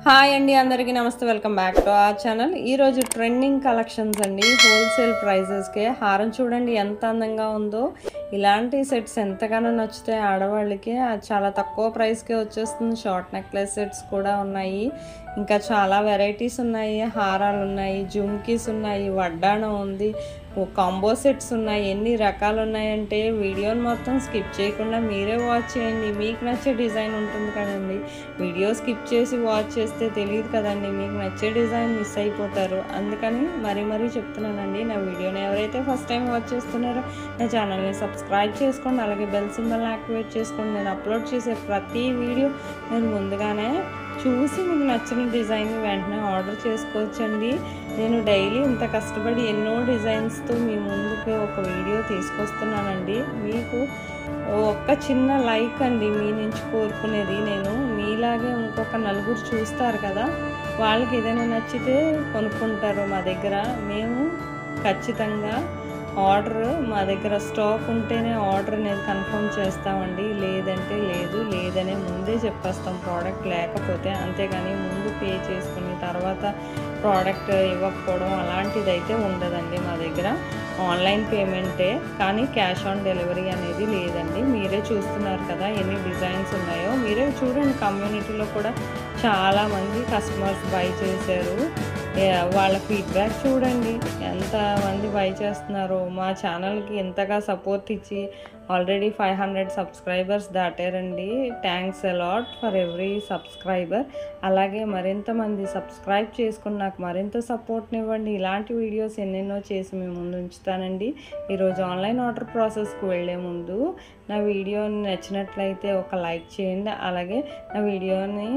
Hi అండి, అందరికీ నమస్తే. Welcome back to our channel. ఈరోజు ట్రెండింగ్ కలెక్షన్స్ అండి. హోల్సేల్ ప్రైజెస్కే హారం చూడండి ఎంత అందంగా ఉందో. ఇలాంటి సెట్స్ ఎంతగానో నచ్చుతాయి ఆడవాళ్ళకి. చాలా తక్కువ ప్రైస్కే వచ్చేస్తుంది. షార్ట్ నెక్లెస్ సెట్స్ కూడా ఉన్నాయి, ఇంకా చాలా వెరైటీస్ ఉన్నాయి. హారాలు ఉన్నాయి, జుమ్కీస్ ఉన్నాయి, వడ్డాణం ఉంది, కాంబో సెట్స్ ఉన్నాయి. ఎన్ని రకాలు ఉన్నాయంటే వీడియోని మొత్తం స్కిప్ చేయకుండా మీరే వాచ్ చేయండి. మీకు నచ్చే డిజైన్ ఉంటుంది కదండి. వీడియో స్కిప్ చేసి వాచ్ చేస్తే తెలియదు కదండి, మీకు నచ్చే డిజైన్ మిస్ అయిపోతారు. అందుకని మరీ చెప్తున్నానండి, నా వీడియోని ఎవరైతే ఫస్ట్ టైం వాచ్ చేస్తున్నారో నా ఛానల్ని సబ్స్క్రైబ్ చేసుకోండి, అలాగే బెల్ సింబల్ని యాక్టివేట్ చేసుకోండి. నేను అప్లోడ్ చేసే ప్రతి వీడియో నేను ముందుగానే చూసి మీకు నచ్చిన డిజైన్ వెంటనే ఆర్డర్ చేసుకోవచ్చండి. నేను డైలీ ఇంత కష్టపడి ఎన్నో డిజైన్స్తో మీ ముందుకు ఒక వీడియో తీసుకొస్తున్నానండి. మీకు ఒక్క చిన్న లైక్ అండి మీ నుంచి కోరుకునేది. నేను మీలాగే ఇంకొక నలుగురు చూస్తారు కదా, వాళ్ళకి ఏదైనా నచ్చితే కొనుక్కుంటారు మా దగ్గర. మేము ఖచ్చితంగా ఆర్డర్, మా దగ్గర స్టాక్ ఉంటేనే ఆర్డర్ అనేది కన్ఫర్మ్ చేస్తామండి, లేదంటే లేదనే ముందే చెప్పేస్తాం ప్రోడక్ట్ లేకపోతే. అంతేగాని ముందు పే చేసుకుని తర్వాత ప్రోడక్ట్ ఇవ్వకపోవడం అలాంటిది అయితే ఉండదండి మా దగ్గర. ఆన్లైన్ పేమెంటే కానీ క్యాష్ ఆన్ డెలివరీ అనేది లేదండి. మీరే చూస్తున్నారు కదా ఎన్ని డిజైన్స్ ఉన్నాయో, మీరే చూడండి. కమ్యూనిటీలో కూడా చాలామంది కస్టమర్స్ బై చేశారు. వాళ్ళ ఫీడ్బ్యాక్ చూడండి, ఎంతమంది బై చేస్తున్నారో. మా ఛానల్కి ఎంతగా సపోర్ట్ ఇచ్చి ఆల్రెడీ 500 సబ్స్క్రైబర్స్ దాటారండి. Thanks a lot for every subscriber. అలాగే మరింతమంది సబ్స్క్రైబ్ చేసుకుని నాకు మరింత సపోర్ట్ని ఇవ్వండి. ఇలాంటి వీడియోస్ ఎన్నెన్నో చేసి మేము ముందు ఉంచుతానండి. ఈరోజు ఆన్లైన్ ఆర్డర్ ప్రాసెస్కి వెళ్ళే ముందు నా వీడియోని నచ్చినట్లయితే ఒక లైక్ చేయండి, అలాగే నా వీడియోని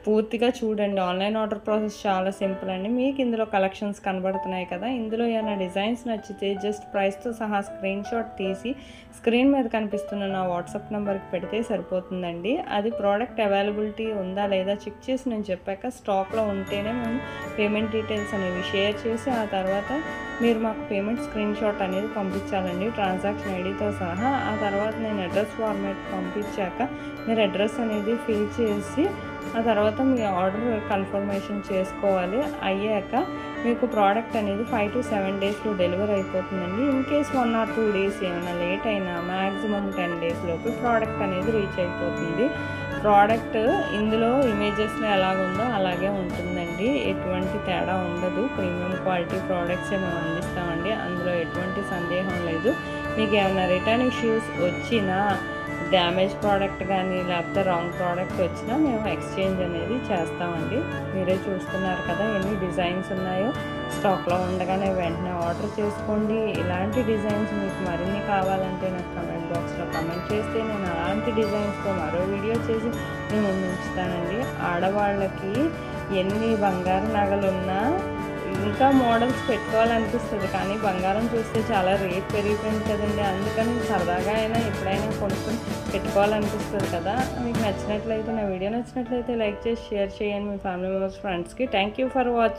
పూర్తిగా చూడండి. ఆన్లైన్ ఆర్డర్ ప్రాసెస్ చాలా సింపుల్ అండి. మీకు ఇందులో కలెక్షన్స్ కనబడుతున్నాయి కదా, ఇందులో ఏమైనా డిజైన్స్ నచ్చితే జస్ట్ ప్రైస్తో సహా స్క్రీన్ షాట్ తీసి స్క్రీన్ మీద కనిపిస్తున్న నా వాట్సాప్ నెంబర్కి పెడితే సరిపోతుందండి. అది ప్రోడక్ట్ అవైలబిలిటీ ఉందా లేదా చెక్ చేసి నేను చెప్పాక స్టాక్లో ఉంటేనే మేము పేమెంట్ డీటెయిల్స్ అనేవి షేర్ చేసి ఆ తర్వాత మీరు మాకు పేమెంట్ స్క్రీన్ షాట్ అనేది పంపించాలండి, ట్రాన్సాక్షన్ ఐడితో సహా. ఆ తర్వాత నేను అడ్రస్ ఫార్మాట్ పంపించాక మీరు అడ్రస్ అనేది ఫిల్ చేసి ఆ తర్వాత మీ ఆర్డర్ కన్ఫర్మేషన్ చేసుకోవాలి. అయ్యాక మీకు ప్రోడక్ట్ అనేది 5 to 7 డేస్లో డెలివరీ అయిపోతుందండి. ఇన్ కేస్ 1 or 2 డేస్ ఏమైనా లేట్ అయినా మ్యాక్సిమం 10 డేస్లోపు ప్రోడక్ట్ అనేది రీచ్ అయిపోతుంది. ప్రోడక్ట్ ఇందులో ఇమేజెస్లో ఎలాగుందో అలాగే ఉంటుందండి, ఎటువంటి తేడా ఉండదు. ప్రీమియం క్వాలిటీ ప్రోడక్ట్సే మేము అందిస్తామండి, అందులో ఎటువంటి సందేహం లేదు. మీకు ఏమైనా రిటర్న్ ఇష్యూస్ వచ్చినా, డ్యామేజ్ ప్రోడక్ట్ కానీ లేకపోతే రాంగ్ ప్రోడక్ట్ వచ్చినా మేము ఎక్స్చేంజ్ అనేది చేస్తామండి. మీరే చూస్తున్నారు కదా ఎన్ని డిజైన్స్ ఉన్నాయో. స్టాక్లో ఉండగానే వెంటనే ఆర్డర్ చేసుకోండి. ఇలాంటి డిజైన్స్ మీకు మరిన్ని కావాలంటే నాకు కమెంట్ బాక్స్లో కమెంట్ చేస్తే నేను అలాంటి డిజైన్స్తో మరో వీడియో చేసి నేను ముందు ఉంచుతానండి. ఆడవాళ్ళకి ఎన్ని బంగారు నగలున్నా ఇంకా మోడల్స్ పెట్టుకోవాలనిపిస్తుంది, కానీ బంగారం చూస్తే చాలా రేట్ పెరిగిపోయింది కదండి. అందుకని సరదాగా అయినా ఎప్పుడైనా కొనుక్కొని పెట్టుకోవాలనిపిస్తుంది కదా. మీకు నచ్చినట్లయితే, నా వీడియో నచ్చినట్లయితే లైక్ చేసి షేర్ చేయండి మీ ఫ్యామిలీ మెంబర్స్, ఫ్రెండ్స్కి. Thank you for watching.